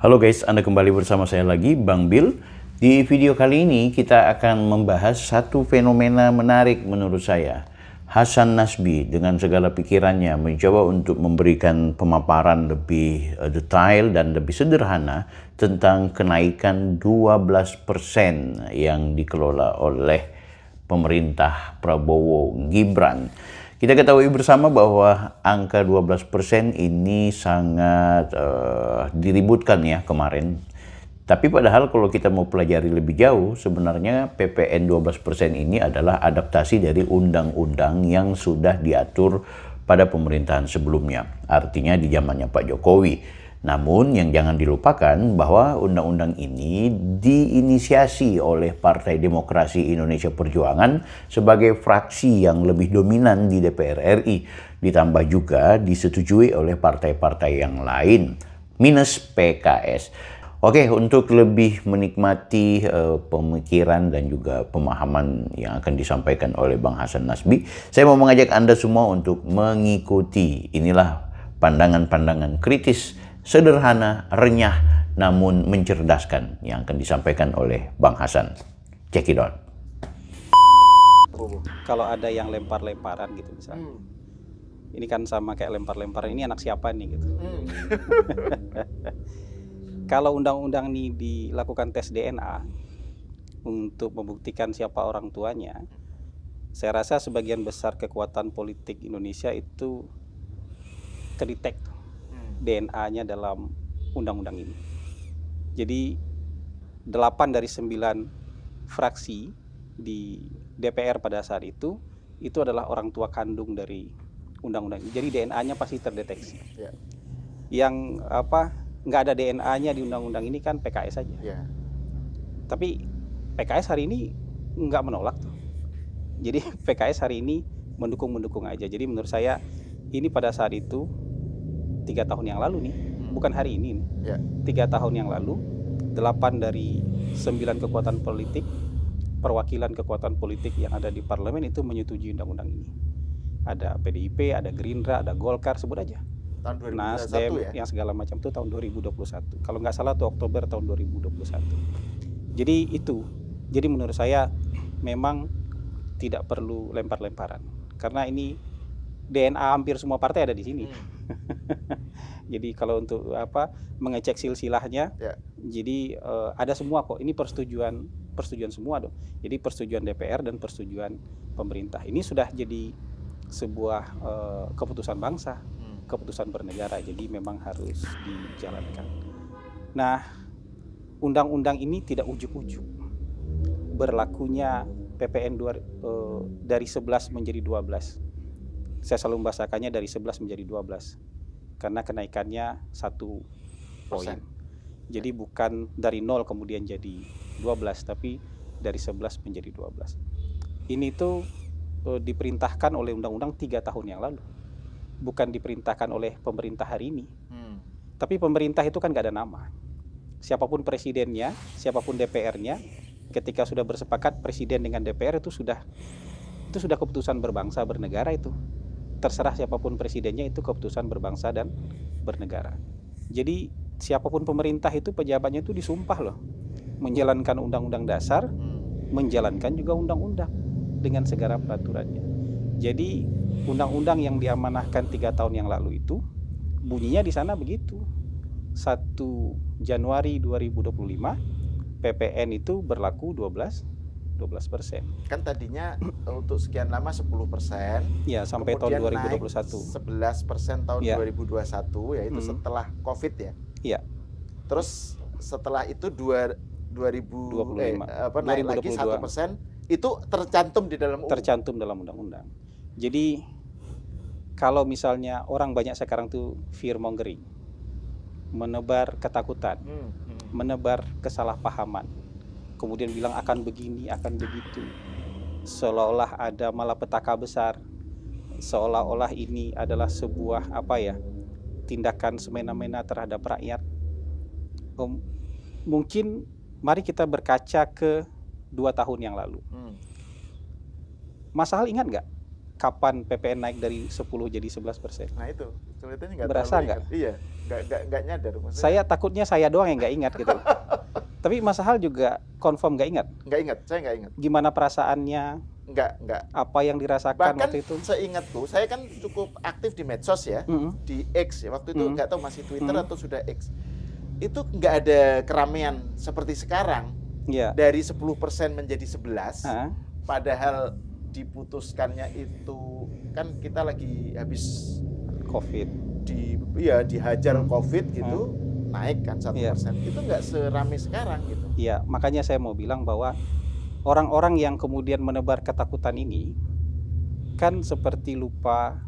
Halo guys, Anda kembali bersama saya lagi, Bang Bill. Di video kali ini kita akan membahas satu fenomena menarik menurut saya. Hasan Nasbi dengan segala pikirannya mencoba untuk memberikan pemaparan lebih detail dan lebih sederhana tentang kenaikan 12% yang dikelola oleh pemerintah Prabowo Gibran. Kita ketahui bersama bahwa angka 12% ini sangat diributkan ya kemarin. Tapi padahal kalau kita mau pelajari lebih jauh, sebenarnya PPN 12% ini adalah adaptasi dari undang-undang yang sudah diatur pada pemerintahan sebelumnya. Artinya di zamannya Pak Jokowi. Namun yang jangan dilupakan bahwa undang-undang ini diinisiasi oleh Partai Demokrasi Indonesia Perjuangan sebagai fraksi yang lebih dominan di DPR RI. Ditambah juga disetujui oleh partai-partai yang lain, minus PKS. Oke, untuk lebih menikmati pemikiran dan juga pemahaman yang akan disampaikan oleh Bang Hasan Nasbi, saya mau mengajak Anda semua untuk mengikuti. Inilah pandangan-pandangan kritis, sederhana, renyah, namun mencerdaskan yang akan disampaikan oleh Bang Hasan. Check it out. Kalau ada yang lempar-lemparan gitu misalnya, ini kan sama kayak lempar-lemparan, ini anak siapa nih gitu. Kalau undang-undang ini dilakukan tes DNA untuk membuktikan siapa orang tuanya, saya rasa sebagian besar kekuatan politik Indonesia itu kedetek DNA-nya dalam undang-undang ini. Jadi 8 dari 9 fraksi di DPR pada saat itu adalah orang tua kandung dari undang-undang ini. Jadi DNA-nya pasti terdeteksi. Ya. Yang nggak ada DNA-nya di undang-undang ini kan PKS saja. Ya. Tapi PKS hari ini nggak menolak tuh. Jadi PKS hari ini mendukung aja. Jadi menurut saya ini pada saat itu 3 tahun yang lalu nih, bukan hari ini nih. Ya. 3 tahun yang lalu, 8 dari 9 kekuatan politik, perwakilan kekuatan politik yang ada di parlemen itu menyetujui undang-undang ini. Ada PDIP, ada Gerindra, ada Golkar, sebut aja. Tahun 2021 Nasdem, ya? yang segala macam itu tahun 2021. Kalau nggak salah itu Oktober tahun 2021. Jadi itu. Jadi menurut saya memang tidak perlu lempar-lemparan. Karena ini DNA hampir semua partai ada di sini. Jadi kalau untuk mengecek silsilahnya, ya. Jadi ada semua kok. Ini persetujuan semua dong. Jadi persetujuan DPR dan persetujuan pemerintah. Ini sudah jadi sebuah keputusan bangsa, keputusan bernegara. Jadi memang harus dijalankan. Nah, undang-undang ini tidak ujuk-ujuk. Berlakunya PPN dari 11 menjadi 12. Saya selalu membahasakannya dari 11 menjadi 12 karena kenaikannya 1 poin. Jadi bukan dari 0 kemudian jadi 12 tapi dari 11 menjadi 12. Ini tuh diperintahkan oleh undang-undang 3 tahun yang lalu. Bukan diperintahkan oleh pemerintah hari ini. Tapi pemerintah itu kan gak ada nama. Siapapun presidennya, siapapun DPR-nya, ketika sudah bersepakat presiden dengan DPR itu sudah keputusan berbangsa bernegara itu. Terserah siapapun presidennya, itu keputusan berbangsa dan bernegara. Jadi siapapun pemerintah itu pejabatnya itu disumpah loh, menjalankan undang-undang dasar, menjalankan juga undang-undang dengan segala peraturannya. Jadi undang-undang yang diamanahkan 3 tahun yang lalu itu bunyinya di sana begitu. 1 Januari 2025 PPN itu berlaku 12%. Kan tadinya untuk sekian lama 10%. Ya, sampai tahun 2021. 11% tahun 2021, yaitu setelah Covid ya. Iya. Terus setelah itu 2025 naik lagi 1%, itu tercantum di dalam tercantum dalam undang-undang. Jadi kalau misalnya orang banyak sekarang tuh fear mongering, menebar ketakutan, menebar kesalahpahaman. Kemudian bilang akan begini, akan begitu. Seolah-olah ada malapetaka besar. Seolah-olah ini adalah sebuah tindakan semena-mena terhadap rakyat. Mungkin mari kita berkaca ke 2 tahun yang lalu. Mas Hal ingat nggak kapan PPN naik dari 10 jadi 11%? Nah itu, kelihatannya nggak berasa nggak? Iya. nggak nyadar. Maksudnya. Saya takutnya saya doang yang nggak ingat gitu. Tapi Mas Hal juga confirm nggak ingat? Nggak ingat, saya nggak ingat. Gimana perasaannya? Nggak. Apa yang dirasakan bahkan waktu itu? Seingatku, saya kan cukup aktif di medsos ya, di X ya. Waktu itu nggak tahu masih Twitter atau sudah X. Itu nggak ada keramaian seperti sekarang. Yeah. Dari 10% menjadi 11. Padahal diputuskannya itu kan kita lagi habis COVID. Dihajar COVID gitu. Naik kan 1%. Itu nggak seramai sekarang gitu. Iya, makanya saya mau bilang bahwa orang-orang yang kemudian menebar ketakutan ini kan seperti lupa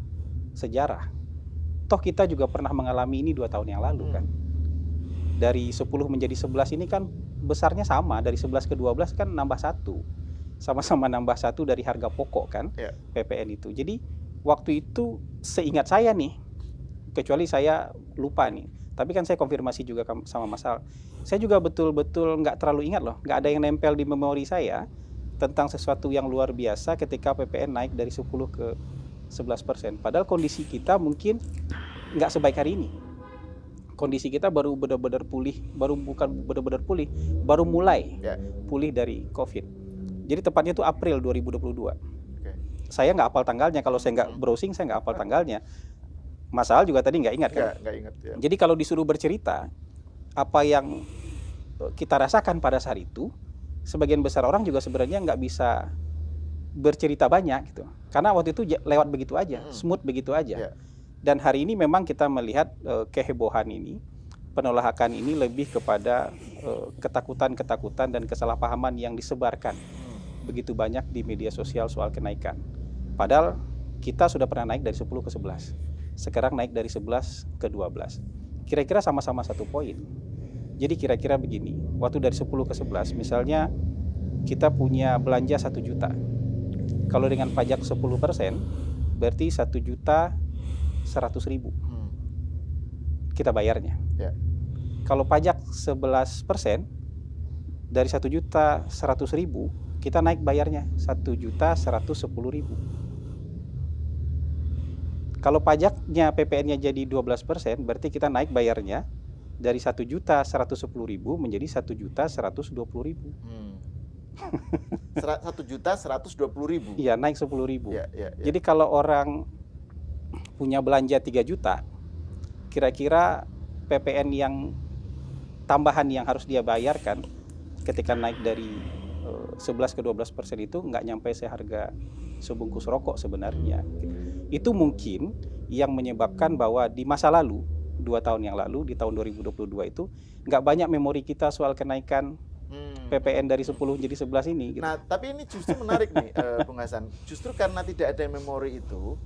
sejarah. Toh kita juga pernah mengalami ini 2 tahun yang lalu kan. Dari 10 menjadi 11 ini kan besarnya sama, dari 11 ke 12 kan nambah 1. Sama-sama nambah 1 dari harga pokok kan, PPN itu. Jadi waktu itu seingat saya nih, kecuali saya lupa nih, tapi kan saya konfirmasi juga sama Mas Hal. Saya juga betul-betul nggak terlalu ingat loh, nggak ada yang nempel di memori saya tentang sesuatu yang luar biasa ketika PPN naik dari 10 ke 11%. Padahal kondisi kita mungkin nggak sebaik hari ini. Kondisi kita baru benar-benar pulih, baru mulai pulih dari COVID. Jadi tepatnya itu April 2022. Saya nggak hafal tanggalnya, kalau saya nggak browsing saya nggak hafal tanggalnya. Mas Hal juga tadi nggak ingat kan? Nggak ingat, ya. Jadi kalau disuruh bercerita apa yang kita rasakan pada saat itu, sebagian besar orang juga sebenarnya nggak bisa bercerita banyak gitu, karena waktu itu lewat begitu aja, smooth begitu aja. Dan hari ini memang kita melihat kehebohan ini, penolakan ini lebih kepada ketakutan dan kesalahpahaman yang disebarkan begitu banyak di media sosial soal kenaikan. Padahal kita sudah pernah naik dari 10 ke 11. Sekarang naik dari 11 ke 12. Kira-kira sama-sama 1 poin. Jadi kira-kira begini, waktu dari 10 ke 11, misalnya kita punya belanja 1 juta. Kalau dengan pajak 10%, berarti 1.100.000 kita bayarnya. Kalau pajak 11%, dari 1.100.000, kita naik bayarnya 1.110.000. Kalau pajaknya PPN-nya jadi 12%, berarti kita naik bayarnya dari 1.110.000 menjadi 1.120.000. 1.120.000. Iya, naik 10.000. Jadi kalau orang punya belanja 3 juta, kira-kira PPN yang tambahan yang harus dia bayarkan ketika naik dari 11 ke 12% itu nggak nyampe seharga sebungkus rokok sebenarnya. Itu mungkin yang menyebabkan bahwa di masa lalu, 2 tahun yang lalu, di tahun 2022 itu nggak banyak memori kita soal kenaikan PPN dari 10 jadi 11 ini. Gitu. Nah, tapi ini justru menarik nih, Bung Hasan. Justru karena tidak ada memori itu,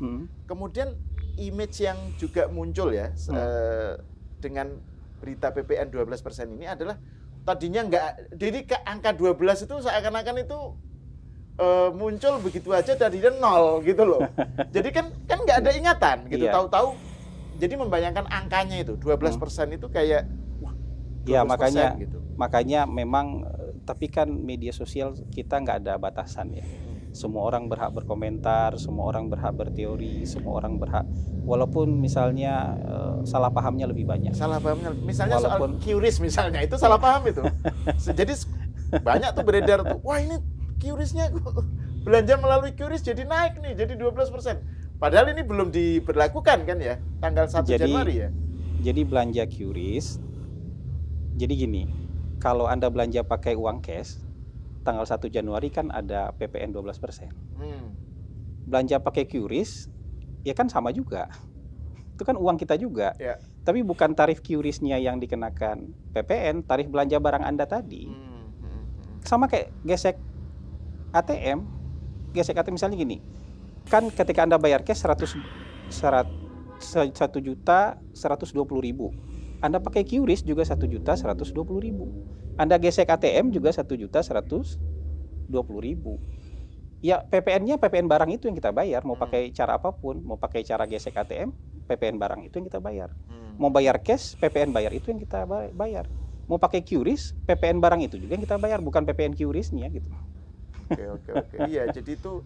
kemudian image yang juga muncul ya dengan berita PPN 12% ini adalah tadinya nggak, jadi ke angka 12 itu seakan-akan itu muncul begitu aja tadinya 0 gitu loh. Jadi kan nggak ada ingatan gitu, tahu-tahu jadi membayangkan angkanya itu 12% itu kayak wah, 12% ya makanya gitu. Makanya memang, tapi kan media sosial kita nggak ada batasan ya. Semua orang berhak berkomentar, semua orang berhak berteori, semua orang berhak, walaupun misalnya salah pahamnya lebih banyak. Salah pahamnya, misalnya walaupun, soal QRIS misalnya, itu salah paham itu. Jadi banyak tuh beredar tuh, wah ini QRIS-nya belanja melalui QRIS jadi naik nih, jadi 12%. Padahal ini belum diberlakukan kan ya, tanggal 1 Januari ya. Jadi belanja QRIS, jadi gini, kalau Anda belanja pakai uang cash, tanggal 1 Januari kan ada PPN 12%. Belanja pakai QRIS, ya kan sama juga. Itu kan uang kita juga. Tapi bukan tarif QRIS-nya yang dikenakan PPN, tarif belanja barang Anda tadi. Sama kayak gesek ATM. Gesek ATM misalnya gini, kan ketika Anda bayar cash 1.120.000, Anda pakai QRIS juga 1.120.000. Anda gesek ATM juga 1.120.000. Ya PPN-nya PPN barang itu yang kita bayar, mau pakai cara apapun, mau pakai cara gesek ATM, PPN barang itu yang kita bayar. Mau bayar cash, PPN bayar itu yang kita bayar. Mau pakai QRIS, PPN barang itu juga yang kita bayar, bukan PPN QRIS-nya gitu. Oke. Iya, jadi itu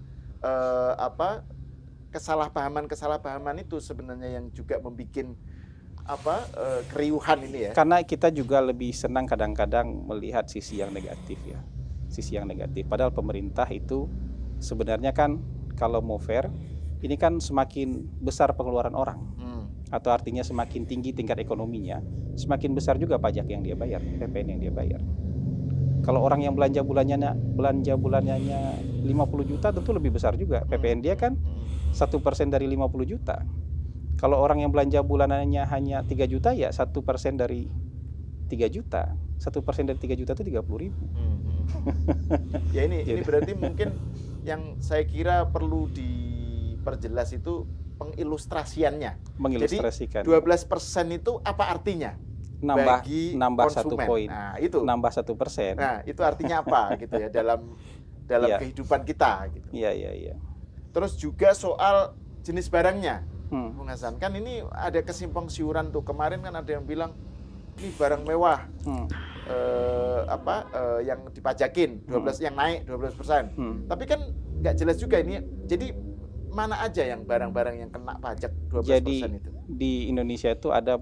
kesalahpahaman itu sebenarnya yang juga membuat keriuhan ini ya. Karena kita juga lebih senang kadang-kadang melihat sisi yang negatif ya. Sisi yang negatif. Padahal pemerintah itu sebenarnya kan kalau mau fair, ini kan semakin besar pengeluaran orang. Atau artinya semakin tinggi tingkat ekonominya, semakin besar juga pajak yang dia bayar, PPN yang dia bayar. Kalau orang yang belanja bulanannya 50 juta tentu lebih besar juga. PPN dia kan 1% dari 50 juta. Kalau orang yang belanja bulanannya hanya 3 juta ya 1% dari 3 juta. 1% dari 3 juta itu 30.000. Ya ini berarti mungkin yang saya kira perlu diperjelas itu pengilustrasiannya. Mengilustrasikan. Jadi 12% itu apa artinya? Nambah konsumen. 1 poin. Nah, itu. Nambah 1%. Nah, itu artinya apa gitu ya dalam kehidupan kita gitu. Iya. Terus juga soal jenis barangnya. Bung Hasan, kan ini ada kesimpang siuran tuh. Kemarin kan ada yang bilang ini barang mewah. Yang dipajakin 12 yang naik 12%. Tapi kan nggak jelas juga ini. Jadi mana aja yang barang-barang yang kena pajak 12% Jadi, itu? Di Indonesia itu ada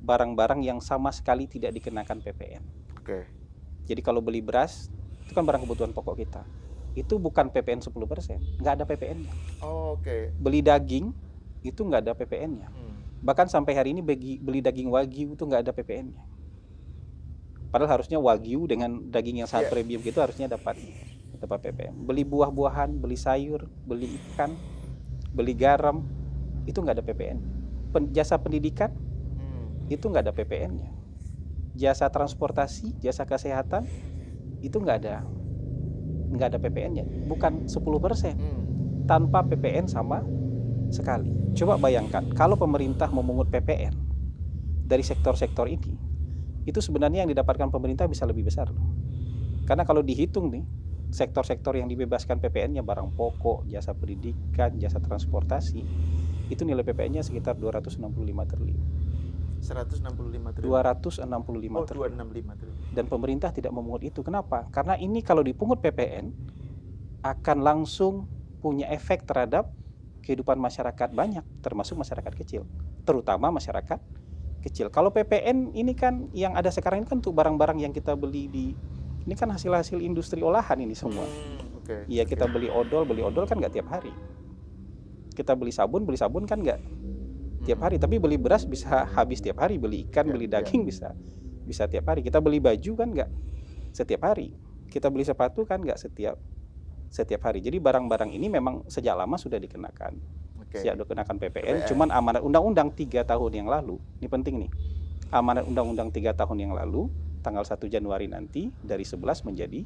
barang-barang yang sama sekali tidak dikenakan PPN. Oke. Jadi kalau beli beras, itu kan barang kebutuhan pokok kita. Itu bukan PPN 10%, nggak ada PPN-nya. Oh, oke. Beli daging, itu nggak ada PPN-nya. Bahkan sampai hari ini beli daging Wagyu itu nggak ada PPN-nya. Padahal harusnya Wagyu dengan daging yang sangat premium gitu harusnya dapat PPN. Beli buah-buahan, beli sayur, beli ikan, beli garam, itu nggak ada PPN. Jasa pendidikan, itu nggak ada PPN-nya. Jasa transportasi, jasa kesehatan, itu nggak ada PPN-nya. Bukan 10%. Tanpa PPN sama sekali. Coba bayangkan, kalau pemerintah memungut PPN dari sektor-sektor ini, itu sebenarnya yang didapatkan pemerintah bisa lebih besar. Karena kalau dihitung nih, sektor-sektor yang dibebaskan PPN-nya barang pokok, jasa pendidikan, jasa transportasi, itu nilai PPN-nya sekitar 265 triliun. 165 triliun. 265 triliun. 265 triliun. Dan pemerintah tidak memungut itu. Kenapa? Karena ini kalau dipungut PPN akan langsung punya efek terhadap kehidupan masyarakat banyak, termasuk masyarakat kecil, terutama masyarakat kecil. Kalau PPN ini kan yang ada sekarang ini kan untuk barang-barang yang kita beli ini kan hasil-hasil industri olahan ini semua. Iya, kita beli odol kan nggak tiap hari. Kita beli sabun kan nggak tiap hari, tapi beli beras bisa habis tiap hari, beli ikan, beli daging bisa tiap hari. Kita beli baju kan nggak setiap hari, kita beli sepatu kan nggak setiap hari. Jadi barang-barang ini memang sejak lama sudah dikenakan, PPN. Cuman amanat undang-undang 3 tahun yang lalu, ini penting nih, amanat undang-undang 3 tahun yang lalu, tanggal 1 Januari nanti dari 11 menjadi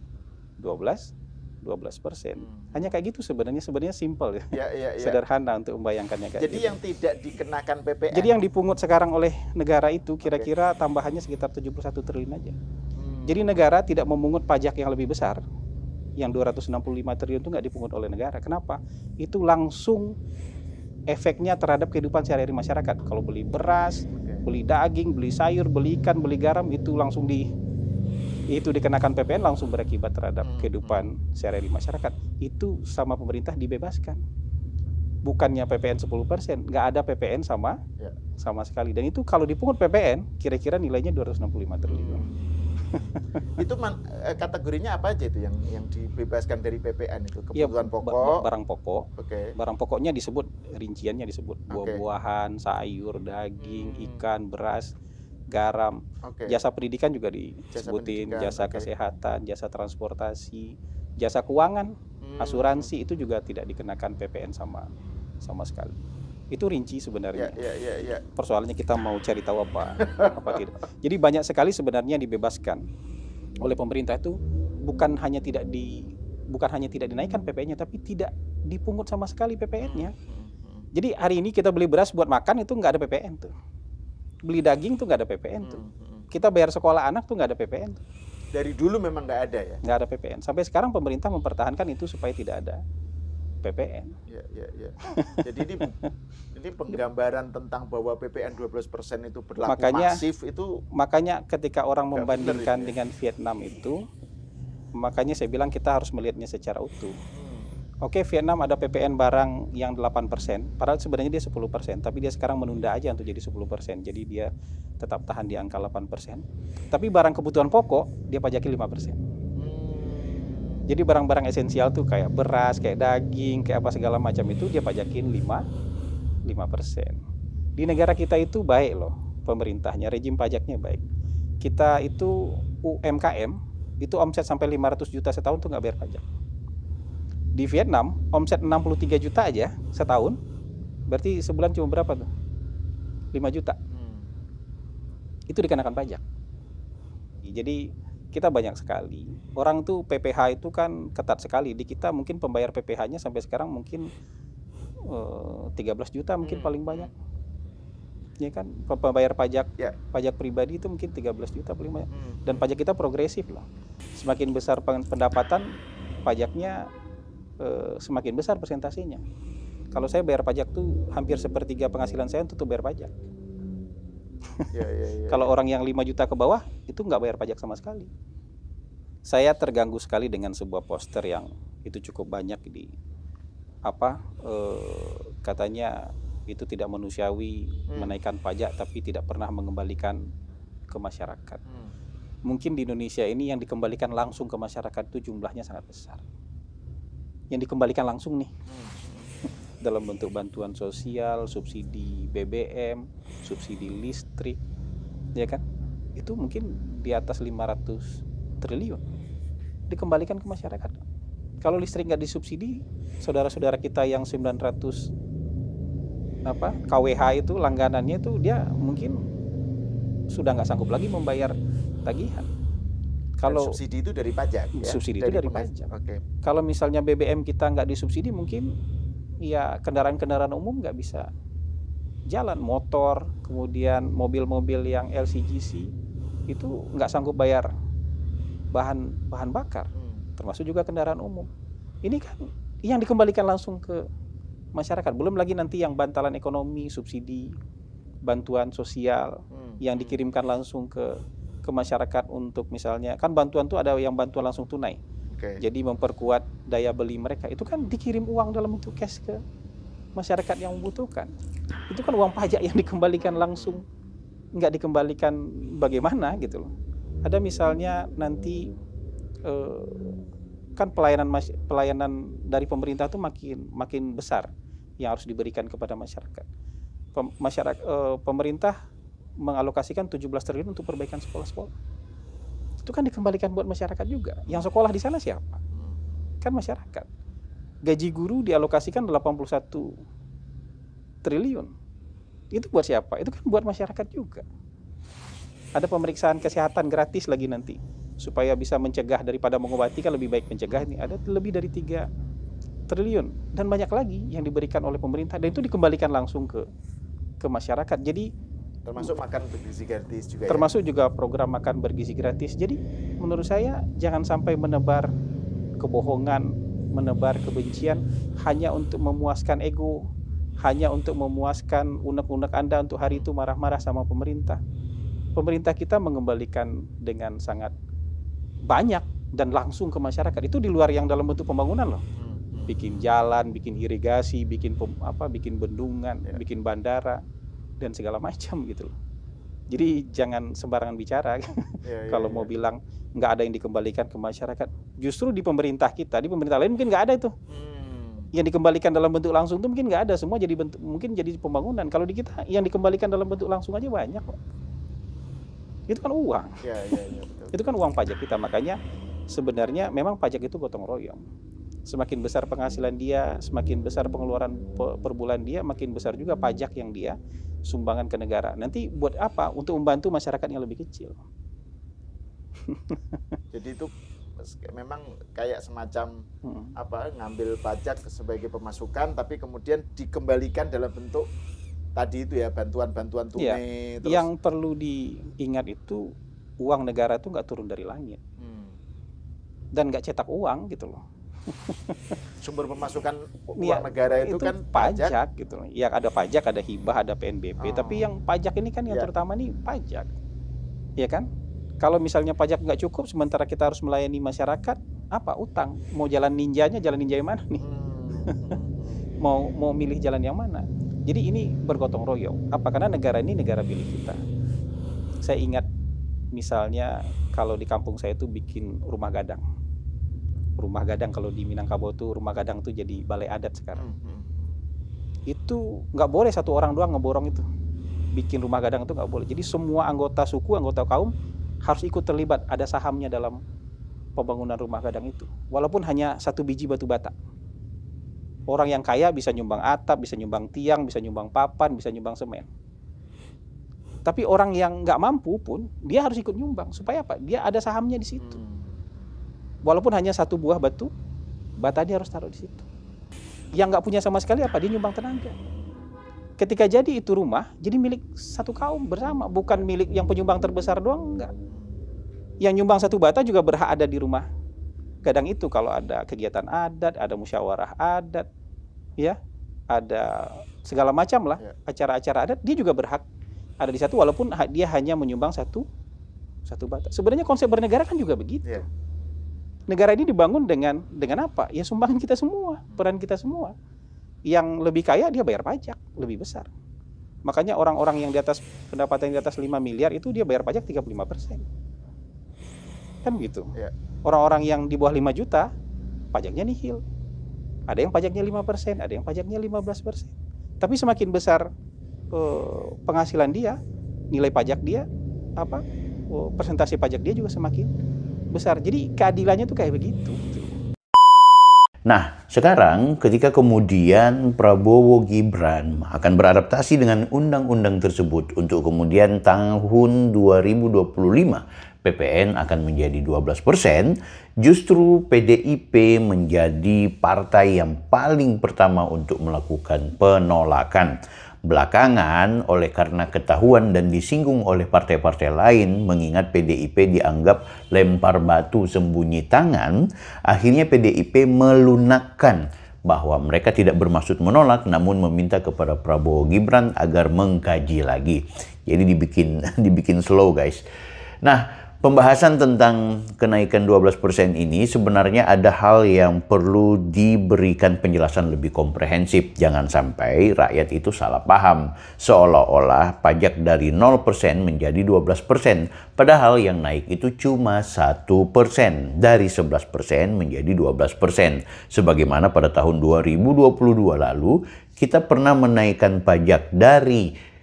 12%. Hanya kayak gitu sebenarnya simple ya. Sederhana untuk membayangkannya kayak Jadi gitu. yang tidak dikenakan PPN. Jadi yang dipungut sekarang oleh negara itu kira-kira tambahannya sekitar 71 triliun aja. Jadi negara tidak memungut pajak yang lebih besar. Yang 265 triliun itu nggak dipungut oleh negara. Kenapa? Itu langsung efeknya terhadap kehidupan sehari-hari masyarakat. Kalau beli beras, beli daging, beli sayur, beli ikan, beli garam, itu langsung dikenakan PPN, langsung berakibat terhadap kehidupan sehari-hari masyarakat. Itu sama pemerintah dibebaskan. Bukannya PPN 10%, nggak ada PPN sama sekali. Dan itu kalau dipungut PPN, kira-kira nilainya 265 triliun. Itu kategorinya apa aja itu yang dibebaskan dari PPN itu? Kebutuhan pokok, barang pokok. Barang pokoknya rinciannya disebut buah-buahan, sayur, daging, ikan, beras, garam. Jasa pendidikan juga disebutin, jasa kesehatan, jasa transportasi, jasa keuangan, asuransi itu juga tidak dikenakan PPN sama sekali. Itu rinci sebenarnya. Persoalannya kita mau cari tahu apa tidak. Jadi banyak sekali sebenarnya yang dibebaskan oleh pemerintah itu bukan hanya tidak dinaikkan PPN-nya, tapi tidak dipungut sama sekali PPN-nya. Jadi hari ini kita beli beras buat makan itu nggak ada PPN tuh. Beli daging tuh nggak ada PPN tuh. Kita bayar sekolah anak tuh nggak ada PPN tuh. Dari dulu memang nggak ada ya? Nggak ada PPN. Sampai sekarang pemerintah mempertahankan itu supaya tidak ada PPN. Jadi ini penggambaran tentang bahwa PPN 12% itu berlaku masif itu. Makanya ketika orang membandingkan dengan Vietnam itu, makanya saya bilang kita harus melihatnya secara utuh. Oke, Vietnam ada PPN barang yang 8%, padahal sebenarnya dia 10%, tapi dia sekarang menunda aja untuk jadi 10%. Jadi dia tetap tahan di angka 8%. Tapi barang kebutuhan pokok dia pajaki 5%. Jadi barang-barang esensial tuh kayak beras, kayak daging, kayak apa segala macam itu dia pajakin 5%. Di negara kita itu baik loh pemerintahnya, rejim pajaknya baik. Kita itu UMKM, itu omset sampai 500 juta setahun tuh nggak bayar pajak. Di Vietnam, omset 63 juta aja setahun, berarti sebulan cuma berapa tuh? 5 juta. Itu dikenakan pajak. Jadi kita banyak sekali. Orang tuh PPh itu kan ketat sekali. Di kita mungkin pembayar PPh-nya sampai sekarang mungkin 13 juta mungkin paling banyak. Ya kan, pembayar pajak pajak pribadi itu mungkin 13 juta paling banyak. Dan pajak kita progresif lah. Semakin besar pendapatan, pajaknya semakin besar persentasenya. Kalau saya bayar pajak tuh hampir sepertiga penghasilan saya untuk bayar pajak. Kalau orang yang 5 juta ke bawah itu nggak bayar pajak sama sekali. Saya terganggu sekali dengan sebuah poster yang itu cukup banyak di katanya itu tidak manusiawi menaikkan pajak tapi tidak pernah mengembalikan ke masyarakat. Mungkin di Indonesia ini yang dikembalikan langsung ke masyarakat itu jumlahnya sangat besar. Yang dikembalikan langsung nih dalam bentuk bantuan sosial, subsidi BBM, subsidi listrik, ya kan? Itu mungkin di atas 500 triliun dikembalikan ke masyarakat. Kalau listrik nggak disubsidi, saudara-saudara kita yang 900 kWh itu langganannya itu dia mungkin sudah nggak sanggup lagi membayar tagihan. Kalau subsidi itu dari pajak, subsidi itu dari pajak. Okay. Kalau misalnya BBM kita nggak disubsidi, mungkin ya kendaraan-kendaraan umum nggak bisa jalan, motor, kemudian mobil-mobil yang LCGC itu nggak sanggup bayar bahan bakar, termasuk juga kendaraan umum. Ini kan yang dikembalikan langsung ke masyarakat. Belum lagi nanti yang bantalan ekonomi, subsidi, bantuan sosial yang dikirimkan langsung ke masyarakat untuk misalnya kan bantuan tuh ada yang bantuan langsung tunai. Jadi memperkuat daya beli mereka. Itu kan dikirim uang dalam bentuk cash ke masyarakat yang membutuhkan. Itu kan uang pajak yang dikembalikan langsung, nggak dikembalikan bagaimana gitu loh. Ada misalnya nanti kan pelayanan dari pemerintah itu makin besar yang harus diberikan kepada masyarakat. Pemerintah mengalokasikan 17 triliun untuk perbaikan sekolah-sekolah. Itu kan dikembalikan buat masyarakat juga. Yang sekolah di sana siapa? Kan masyarakat. Gaji guru dialokasikan 81 triliun. Itu buat siapa? Itu kan buat masyarakat juga. Ada pemeriksaan kesehatan gratis lagi nanti. Supaya bisa mencegah daripada mengobati, kan lebih baik mencegah. Ini ada lebih dari 3 triliun. Dan banyak lagi yang diberikan oleh pemerintah. Dan itu dikembalikan langsung ke masyarakat. Jadi termasuk makan bergizi gratis juga. Termasuk juga program makan bergizi gratis. Jadi menurut saya jangan sampai menebar kebohongan, menebar kebencian hanya untuk memuaskan ego, hanya untuk memuaskan unek-unek Anda untuk hari itu marah-marah sama pemerintah. Pemerintah kita mengembalikan dengan sangat banyak dan langsung ke masyarakat. Itu di luar yang dalam bentuk pembangunan loh. Bikin jalan, bikin irigasi, bikin bendungan, bikin bandara dan segala macam gitu loh. Jadi jangan sembarangan bicara kalau mau bilang nggak ada yang dikembalikan ke masyarakat. Justru di pemerintah kita, di pemerintah lain mungkin nggak ada itu. Yang dikembalikan dalam bentuk langsung itu mungkin nggak ada, semua jadi bentuk, mungkin jadi pembangunan. Kalau di kita yang dikembalikan dalam bentuk langsung aja banyak kok. Itu kan uang. Betul. Itu kan uang pajak kita. Makanya sebenarnya memang pajak itu gotong royong. Semakin besar penghasilan dia, semakin besar pengeluaran per bulan dia, makin besar juga pajak yang dia sumbangan ke negara. Nanti buat apa? Untuk membantu masyarakat yang lebih kecil. Jadi itu memang kayak semacam ngambil pajak sebagai pemasukan, tapi kemudian dikembalikan dalam bentuk tadi itu ya, bantuan-bantuan tunai. Terus yang perlu diingat itu uang negara itu nggak turun dari langit dan nggak cetak uang gitu loh. Sumber pemasukan uang negara itu kan pajak gitu. Ya ada pajak, ada hibah, ada PNBP. Tapi yang pajak ini kan yang terutama nih pajak, ya kan? Kalau misalnya pajak nggak cukup, sementara kita harus melayani masyarakat, apa utang? Mau jalan ninjanya mana nih? mau milih jalan yang mana. Jadi ini bergotong royong. Apa? Karena negara ini negara milik kita. Saya ingat misalnya kalau di kampung saya itu bikin rumah gadang. Rumah gadang kalau di Minangkabau tuh rumah gadang tuh jadi balai adat sekarang. Itu nggak boleh satu orang doang ngeborong itu. Bikin rumah gadang itu nggak boleh. Jadi semua anggota suku, anggota kaum harus ikut terlibat, ada sahamnya dalam pembangunan rumah gadang itu. Walaupun hanya 1 biji batu bata. Orang yang kaya bisa nyumbang atap, bisa nyumbang tiang, bisa nyumbang papan, bisa nyumbang semen. Tapi orang yang nggak mampu pun dia harus ikut nyumbang. Supaya apa? Dia ada sahamnya di situ. Walaupun hanya 1 buah batu bata, dia harus taruh di situ. Yang nggak punya sama sekali apa? Dia nyumbang tenaga. Ketika jadi itu rumah, jadi milik satu kaum bersama, bukan milik yang penyumbang terbesar doang, enggak. Yang nyumbang 1 bata juga berhak ada di rumah gadang itu kalau ada kegiatan adat, ada musyawarah adat, ya, ada segala macam lah acara-acara adat, dia juga berhak ada di satu walaupun dia hanya menyumbang satu bata. Sebenarnya konsep bernegara kan juga begitu. Negara ini dibangun dengan apa? Ya sumbangan kita semua, peran kita semua. Yang lebih kaya dia bayar pajak lebih besar. Makanya orang-orang yang di atas pendapatan di atas 5 miliar itu dia bayar pajak 35%. Kan gitu. Orang-orang yang di bawah 5 juta pajaknya nihil. Ada yang pajaknya 5%, ada yang pajaknya 15%. Tapi semakin besar penghasilan dia, nilai pajak dia, persentase pajak dia juga semakin besar. Jadi keadilannya tuh kayak begitu. Nah, sekarang ketika kemudian Prabowo Gibran akan beradaptasi dengan undang-undang tersebut untuk kemudian tahun 2025 PPN akan menjadi 12%, justru PDIP menjadi partai yang paling pertama untuk melakukan penolakan. Belakangan, oleh karena ketahuan dan disinggung oleh partai-partai lain, mengingat PDIP dianggap lempar batu sembunyi tangan, akhirnya PDIP melunakkan bahwa mereka tidak bermaksud menolak, namun meminta kepada Prabowo Gibran agar mengkaji lagi. Jadi dibikin slow, guys. Nah, pembahasan tentang kenaikan 12% ini sebenarnya ada hal yang perlu diberikan penjelasan lebih komprehensif. Jangan sampai rakyat itu salah paham, seolah-olah pajak dari 0% menjadi 12%, padahal yang naik itu cuma 1%, dari 11% menjadi 12%. Sebagaimana pada tahun 2022 lalu, kita pernah menaikkan pajak dari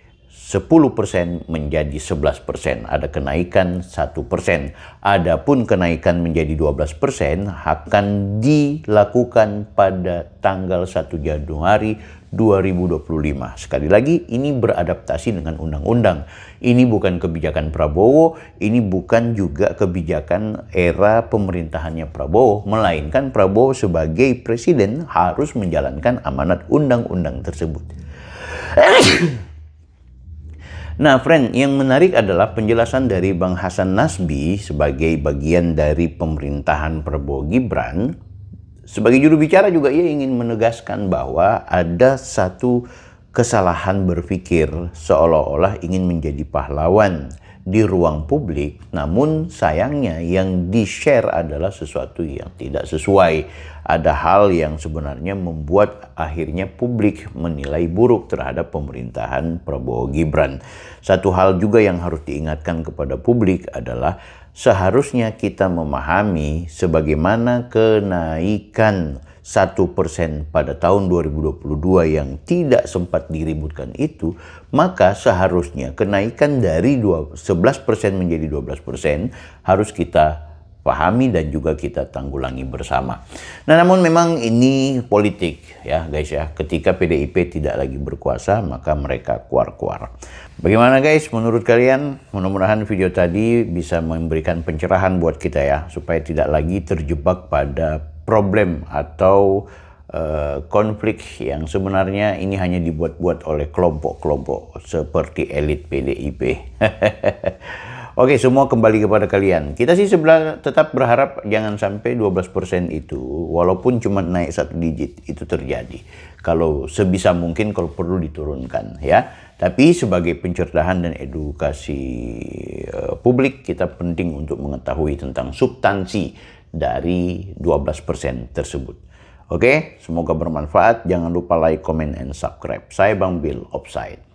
10% menjadi 11%, ada kenaikan 1%. Adapun kenaikan menjadi 12% akan dilakukan pada tanggal 1 Januari 2025. Sekali lagi, ini beradaptasi dengan undang-undang. Ini bukan kebijakan Prabowo, ini bukan juga kebijakan era pemerintahannya Prabowo, melainkan Prabowo sebagai presiden harus menjalankan amanat undang-undang tersebut. Nah, friend, yang menarik adalah penjelasan dari Bang Hasan Nasbi sebagai bagian dari pemerintahan Prabowo Gibran. Sebagai juru bicara juga ia ingin menegaskan bahwa ada satu kesalahan berpikir seolah-olah ingin menjadi pahlawan di ruang publik, namun sayangnya yang di-share adalah sesuatu yang tidak sesuai. Ada hal yang sebenarnya membuat akhirnya publik menilai buruk terhadap pemerintahan Prabowo Gibran. Satu hal juga yang harus diingatkan kepada publik adalah seharusnya kita memahami sebagaimana kenaikan 1% pada tahun 2022 yang tidak sempat diributkan itu, maka seharusnya kenaikan dari 11% menjadi 12% harus kita pahami dan juga kita tanggulangi bersama. Nah, namun memang ini politik ya guys ya. Ketika PDIP tidak lagi berkuasa, maka mereka kuar-kuar. Bagaimana guys menurut kalian? Mudah-mudahan video tadi bisa memberikan pencerahan buat kita ya, supaya tidak lagi terjebak pada problem atau konflik yang sebenarnya ini hanya dibuat-buat oleh kelompok-kelompok seperti elit PDIP. Oke, semua kembali kepada kalian. Kita sih sebenarnya tetap berharap jangan sampai 12% itu, walaupun cuma naik 1 digit, itu terjadi. Kalau sebisa mungkin kalau perlu diturunkan ya. Tapi sebagai pencerdahan dan edukasi publik, kita penting untuk mengetahui tentang substansi dari 12% tersebut. Oke, semoga bermanfaat. Jangan lupa like, comment, and subscribe. Saya Bang Bill, Offside.